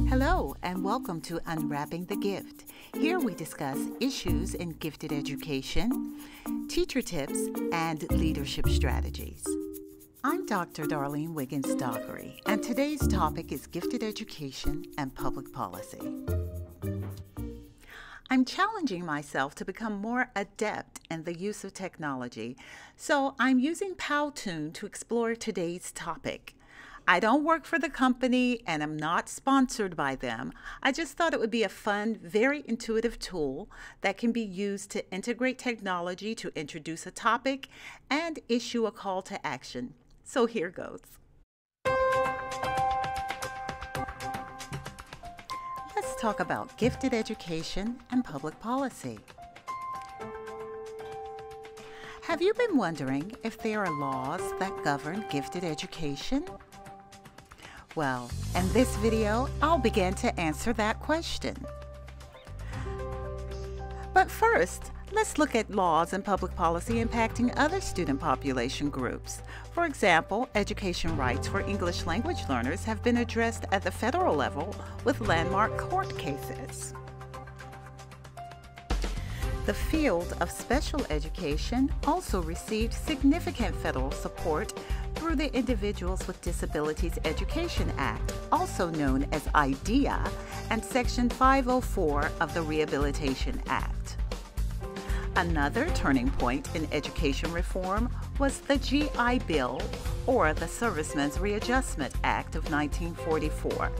Hello, and welcome to Unwrapping the Gift. Here we discuss issues in gifted education, teacher tips, and leadership strategies. I'm Dr. Darlene Wiggins-Dockery, and today's topic is gifted education and public policy. I'm challenging myself to become more adept in the use of technology, so I'm using Powtoon to explore today's topic. I don't work for the company and I'm not sponsored by them. I just thought it would be a fun, very intuitive tool that can be used to integrate technology to introduce a topic and issue a call to action. So here goes. Let's talk about gifted education and public policy. Have you been wondering if there are laws that govern gifted education? Well, in this video, I'll begin to answer that question. But first, let's look at laws and public policy impacting other student population groups. For example, education rights for English language learners have been addressed at the federal level with landmark court cases. The field of special education also received significant federal support through the Individuals with Disabilities Education Act, also known as IDEA, and Section 504 of the Rehabilitation Act. Another turning point in education reform was the GI Bill, or the Servicemen's Readjustment Act of 1944.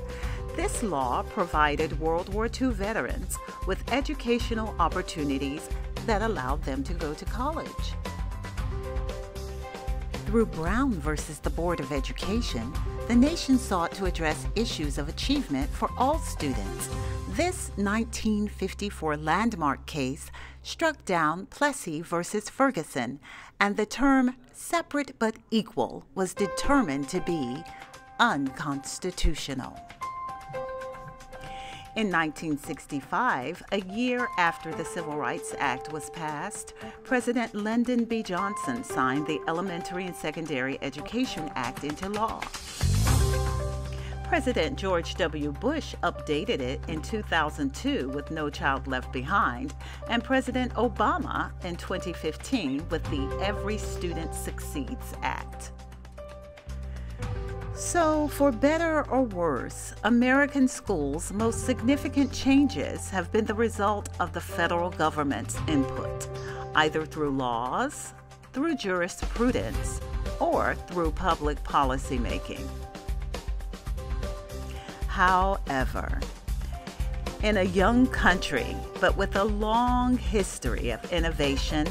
This law provided World War II veterans with educational opportunities that allowed them to go to college. Through Brown versus the Board of Education, the nation sought to address issues of achievement for all students. This 1954 landmark case struck down Plessy versus Ferguson, and the term separate but equal was determined to be unconstitutional. In 1965, a year after the Civil Rights Act was passed, President Lyndon B. Johnson signed the Elementary and Secondary Education Act into law. President George W. Bush updated it in 2002 with No Child Left Behind, and President Obama in 2015 with the Every Student Succeeds Act. So, for better or worse, American schools' most significant changes have been the result of the federal government's input, either through laws, through jurisprudence, or through public policy making. However, in a young country, but with a long history of innovation,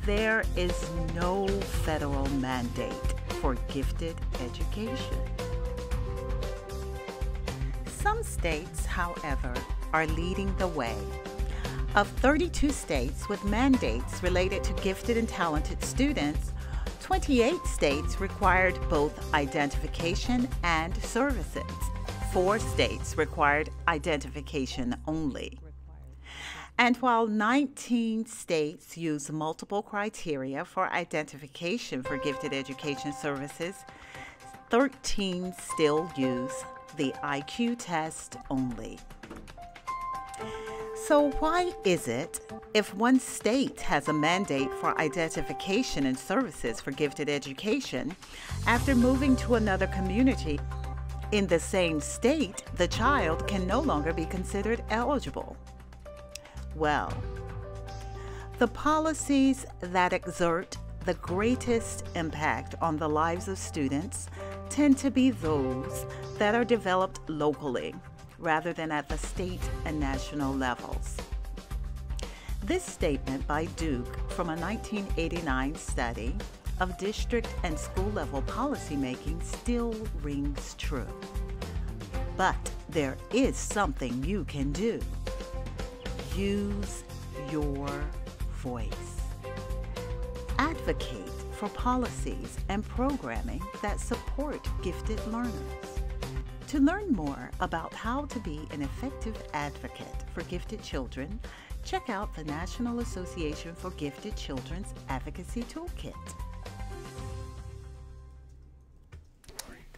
there is no federal mandate for gifted education. Some states, however, are leading the way. Of 32 states with mandates related to gifted and talented students, 28 states required both identification and services. 4 states required identification only. And while 19 states use multiple criteria for identification for gifted education services, 13 still use the IQ test only. So why is it, if one state has a mandate for identification and services for gifted education, after moving to another community in the same state, the child can no longer be considered eligible? Well, the policies that exert the greatest impact on the lives of students tend to be those that are developed locally rather than at the state and national levels. This statement by Duke from a 1989 study of district and school level policymaking still rings true. But there is something you can do. Use your voice. Advocate for policies and programming that support gifted learners. To learn more about how to be an effective advocate for gifted children, check out the National Association for Gifted Children's Advocacy Toolkit.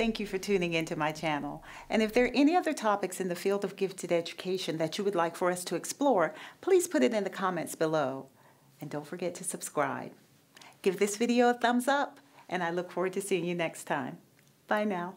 Thank you for tuning into my channel. And if there are any other topics in the field of gifted education that you would like for us to explore, please put it in the comments below. And don't forget to subscribe. Give this video a thumbs up, and I look forward to seeing you next time. Bye now.